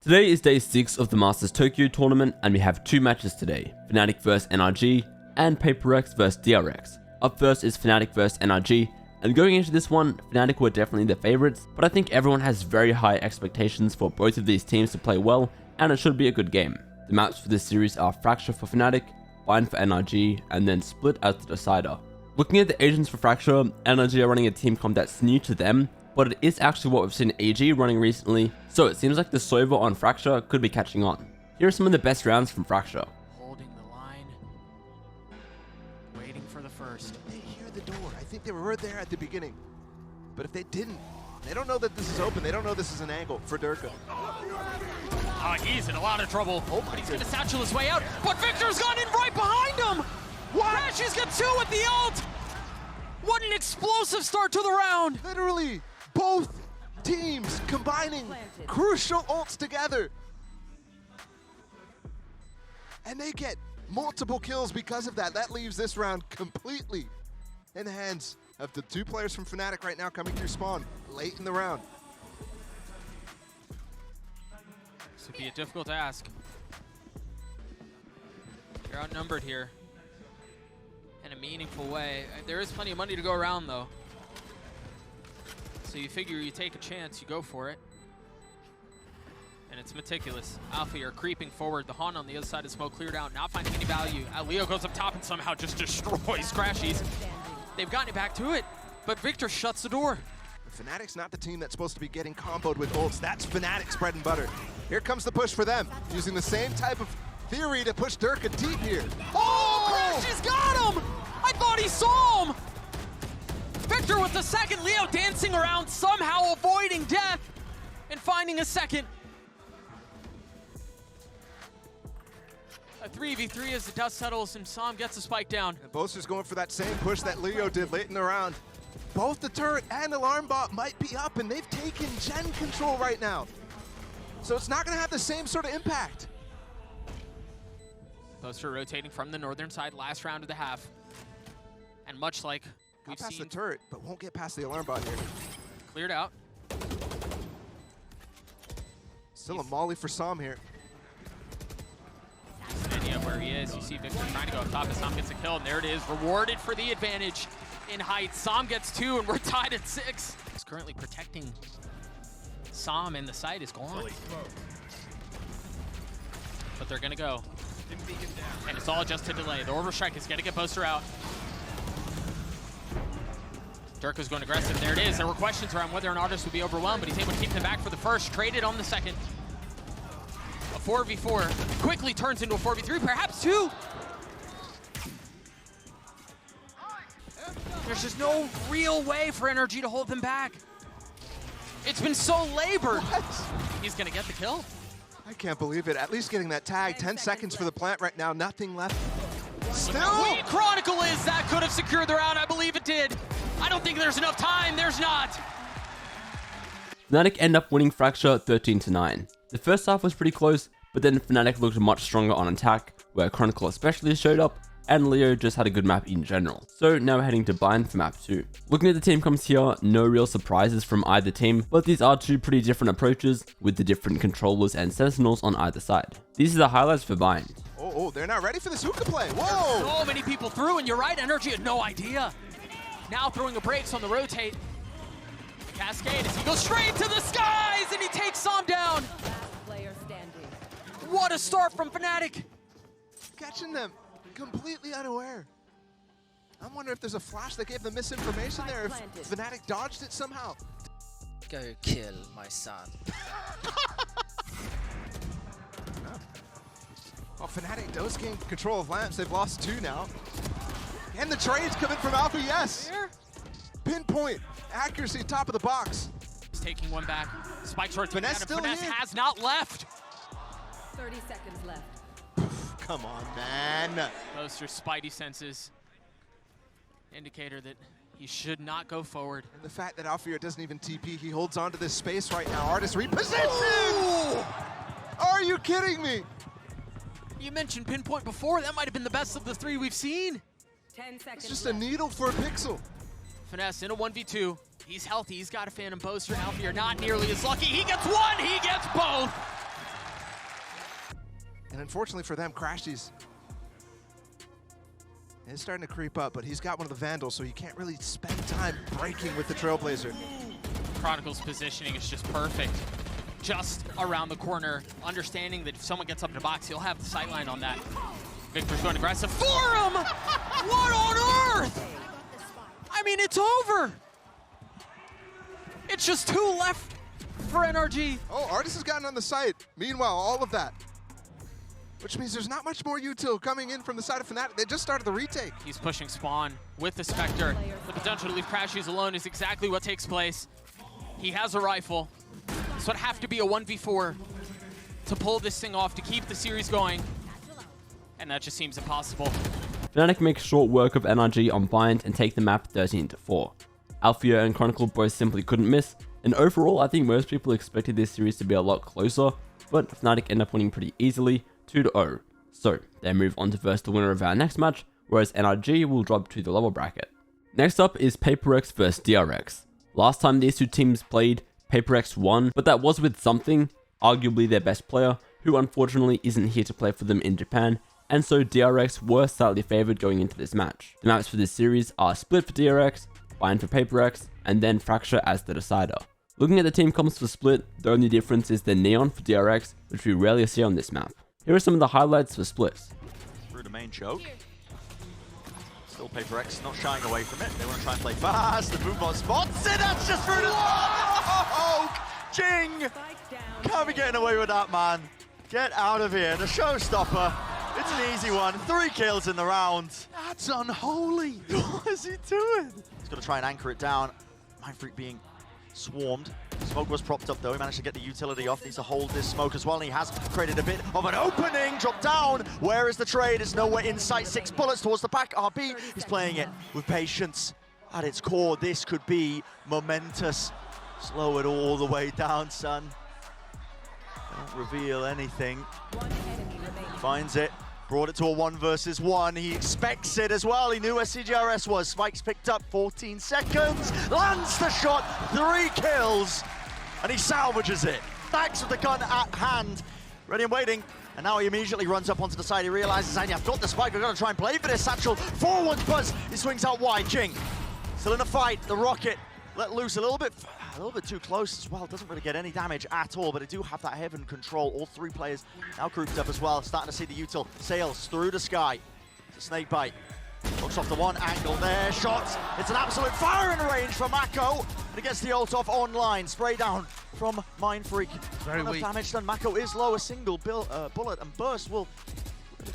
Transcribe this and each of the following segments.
Today is day 6 of the Masters Tokyo tournament and we have 2 matches today, Fnatic vs NRG and PaperX vs DRX. Up first is Fnatic vs NRG, and going into this one, Fnatic were definitely the favourites, but I think everyone has very high expectations for both of these teams to play well and it should be a good game. The maps for this series are Fracture for Fnatic, Bind for NRG, and then Split as the decider. Looking at the agents for Fracture, NRG are running a team comp that's new to them, but it is actually what we've seen AG running recently, so it seems like the Sova on Fracture could be catching on. Here are some of the best rounds from Fracture. Holding the line, waiting for the first. They hear the door. I think they were right there at the beginning. But if they didn't, they don't know that this is open. They don't know this is an angle for Durka. Oh, he's in a lot of trouble. Oh, but he's going to satchel his way out. But Victor's gone in right behind him. What? Crashes got 2 with the ult. What an explosive start to the round. Literally, both teams combining crucial ults together. And they get multiple kills because of that. That leaves this round completely in the hands of the 2 players from Fnatic right now coming through spawn late in the round. This would be a difficult task. You're outnumbered here in a meaningful way. There is plenty of money to go around though. So you figure you take a chance, you go for it. And it's meticulous. Alpha are creeping forward. The Han on the other side of smoke cleared out, not finding any value. Leo goes up top and somehow just destroys Crashies. They've gotten it back to it, but Victor shuts the door. Fnatic's not the team that's supposed to be getting comboed with ults. That's Fnatic's bread and butter. Here comes the push for them, using the same type of theory to push Durka deep here. Oh, Crashies got him! I thought he saw him! Victor with the second, Leo dancing around, somehow avoiding death and finding a second. A 3v3 as the dust settles and Sam gets a spike down. And Boaster's going for that same push that Leo did late in the round. Both the turret and alarm bot might be up and they've taken gen control right now. So it's not gonna have the same sort of impact. Boaster rotating from the northern side, last round of the half. And much like we've Got past seen, the turret, but won't get past the alarm bot here. cleared out. Still a molly for Sam here. Idea of where he is. You see Victor trying to go up top as Sam gets a kill, and there it is, rewarded for the advantage in height. Sam gets 2, and we're tied at 6. He's currently protecting Sam, and the site is gone. But they're gonna go. And it's all just a delay. The orbital strike is gonna get Boaster out. Durka's going aggressive. There it is. There were questions around whether or not Artist would be overwhelmed, but he's able to keep them back for the first. Traded on the second. A 4v4 quickly turns into a 4v3, perhaps 2. There's just no real way for NRG to hold them back. It's been so labored. What? He's gonna get the kill. I can't believe it. At least getting that tag. 10 seconds for the plant right now. Nothing left. Still. Weed Chronicle is that could have secured the round. I believe it did. I don't think there's enough time. There's not. Fnatic end up winning Fracture 13-9. The first half was pretty close, but then Fnatic looked much stronger on attack, where Chronicle especially showed up, and Leo just had a good map in general. So now we're heading to Bind for map 2. Looking at the team comps here, no real surprises from either team, but these are 2 pretty different approaches with the different controllers and sentinels on either side. These are the highlights for Bind. Oh, they're not ready for this hookah play. Whoa! So many people through, and you're right, NRG had no idea. Now throwing a brakes on the rotate. The cascade as he goes straight to the skies, and he takes Sam down. Player standing. What a start from Fnatic. Catching them completely unaware. I'm wondering if there's a flash that gave them misinformation there, if Fnatic dodged it somehow. Go kill my son. Well, Fnatic does gain control of lamps. They've lost 2 now. And the trades coming from Alpha, yes. Pinpoint, accuracy, top of the box. He's taking one back. Spike short to Finesse Adam. still Finesse here. has not left. 30 seconds left. Come on, man. Boaster's spidey senses. Indicator that he should not go forward. And the fact that Alfir doesn't even TP, he holds on to this space right now. Artist reposition! Ooh! Are you kidding me? You mentioned Pinpoint before. That might have been the best of the 3 we've seen. 10 seconds It's just a left. needle for a pixel. Finesse in a 1v2. He's healthy. He's got a Phantom Boaster. Alfie are not nearly as lucky. He gets 1. He gets both. And unfortunately for them, Crashies is starting to creep up, but he's got one of the Vandals, so he can't really spend time breaking with the Trailblazer. Chronicle's positioning is just perfect. Just around the corner, understanding that if someone gets up to box, he'll have the sightline on that. Victor's going aggressive for him! What on earth? I mean, it's over. It's just 2 left for NRG. Oh, Artis has gotten on the site. Meanwhile, all of that. Which means there's not much more util coming in from the side of Fnatic. They just started the retake. He's pushing Spawn with the Spectre. The potential to leave Crashies alone is exactly what takes place. He has a rifle. So it'd have to be a 1v4 to pull this thing off, to keep the series going. And that just seems impossible. Fnatic make short work of NRG on Bind and take the map 13-4. Alphia and Chronicle both simply couldn't miss, and overall I think most people expected this series to be a lot closer, but Fnatic end up winning pretty easily, 2-0. So they move on to verse the winner of our next match, whereas NRG will drop to the lower bracket. Next up is PaperX vs DRX. Last time these two teams played, PaperX won, but that was with something, arguably their best player, who unfortunately isn't here to play for them in Japan, and so DRX were slightly favoured going into this match. The maps for this series are Split for DRX, Bind for PaperX, and then Fracture as the decider. Looking at the team comps for Split, the only difference is the Neon for DRX, which we rarely see on this map. Here are some of the highlights for Split. Through the main choke. Still PaperX not shying away from it. They want to try and play fast. The Boombot spots it. That's just through the smoke. Jing! Can't be getting away with that, man. Get out of here. The showstopper. It's an easy one. 3 kills in the round. That's unholy. What is he doing? He's got to try and anchor it down. Mindfreak being swarmed. Smoke was propped up though. He managed to get the utility off. Needs to hold this smoke as well. And he has created a bit of an opening. Drop down. Where is the trade? It's nowhere in sight. 6 bullets towards the back. RB is playing it with patience. At its core, this could be momentous. Slow it all the way down, son. Don't reveal anything. Finds it. Brought it to a 1 versus 1. He expects it as well. He knew where CGRS was. Spike's picked up 14 seconds. Lands the shot. 3 kills. And he salvages it. Stacks with the gun at hand. Ready and waiting. And now he immediately runs up onto the side. He realizes, I've got the spike. I've got to try and play for this. Satchel forwards Buzz. He swings out wide. Jing. Still in a fight. The Rocket let loose a little bit too close as well. Doesn't really get any damage at all, but they do have that heaven control. All 3 players now grouped up as well. Starting to see the util. Sails through the sky. It's a snake bite. Looks off the one angle there. Shots. It's an absolute firing range for Mako. And he gets the ult off online. Spray down from Mindfreak. Very weak. Damage done. Mako is low. A single bullet and burst will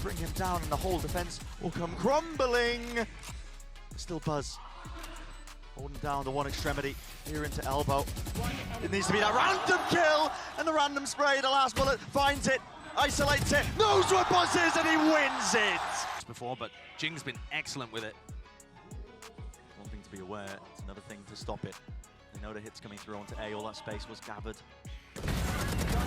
bring him down, and the whole defense will come crumbling. Still Buzz. Holding down the one extremity here into elbow. It needs to be that random kill, and the random spray, the last bullet, finds it, isolates it, knows what Buzz is, and he wins it! Before, but Jing's been excellent with it. One thing to be aware, it's another thing to stop it. They know the hits coming through onto A, all that space was gathered.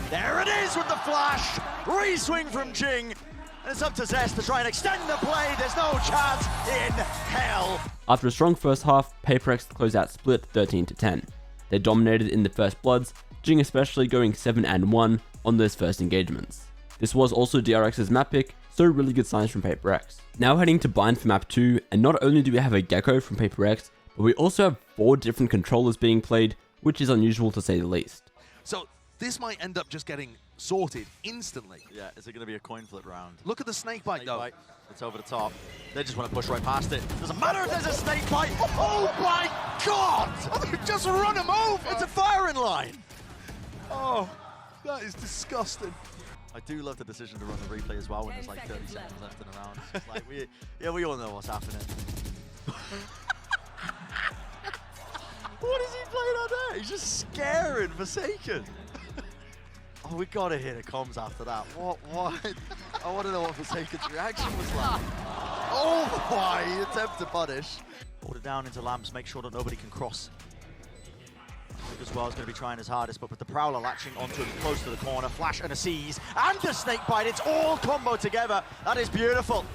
There it is with the flash! Re-swing from Jing, and it's up to Zest to try and extend the play. There's no chance in hell. After a strong first half, PaperX closed out Split 13-10. They dominated in the first bloods, Jing especially going 7-1 on those first engagements. This was also DRX's map pick, so really good signs from PaperX. Now heading to Bind for map 2, and not only do we have a Gecko from PaperX, but we also have 4 different controllers being played, which is unusual to say the least. So this might end up just getting sorted instantly. Yeah, is it going to be a coin flip round? Look at the snake bite though. Snake bite. It's over the top. They just want to push right past it. Doesn't matter if there's a snake bite. Oh my God! They've just run him over. It's a firing line. Oh, that is disgusting. I do love the decision to run the replay as well when there's like 30 seconds left in the round. It's like we all know what's happening. What is he playing on there? He's just scaring Forsaken. Oh, we gotta hear the comms after that. What? I want to know what Forsaken's reaction was like. Oh my! Attempt to punish. Hold it down into lamps. Make sure that nobody can cross. As well is going to be trying his hardest, but with the Prowler latching onto him close to the corner, flash and a seize, and the snake bite. It's all combo together. That is beautiful.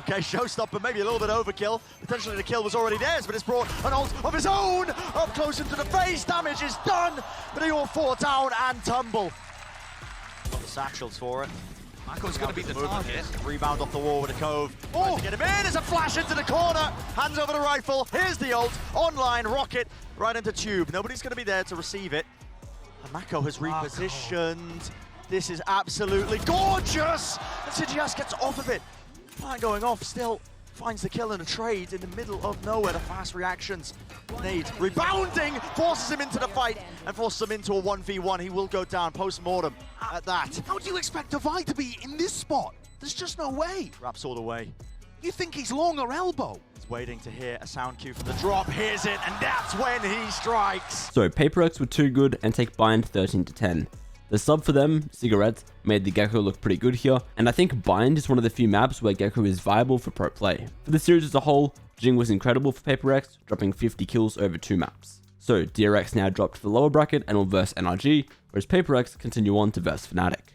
Okay, showstopper, maybe a little bit overkill. Potentially the kill was already theirs, but it's brought an ult of his own up close into the face. Damage is done, but they all fall down and tumble. Got the satchels for it. Mako's going to be the target. Rebound off the wall with a Cove. Tries to get him in. There's a flash into the corner. Hands over the rifle. Here's the ult. Online rocket right into Tube. Nobody's going to be there to receive it. And Mako has repositioned. This is absolutely gorgeous. And CGS gets off of it. Plan going off still. Finds the kill and a trade in the middle of nowhere. The fast reactions. Nade rebounding, forces him into the fight and forces him into a 1v1. He will go down post-mortem at that. How do you expect Divide to be in this spot? There's just no way. Raps all the way. You think he's long or elbow? He's waiting to hear a sound cue from the drop. Hears it, and that's when he strikes. So PaperX were too good and take Bind 13-10. The sub for them, Cigarette, made the Gekko look pretty good here, and I think Bind is one of the few maps where Gekko is viable for pro play. For the series as a whole, Jing was incredible for PaperX, dropping 50 kills over 2 maps. So DRX now dropped to the lower bracket and will verse NRG, whereas PaperX continue on to verse Fnatic.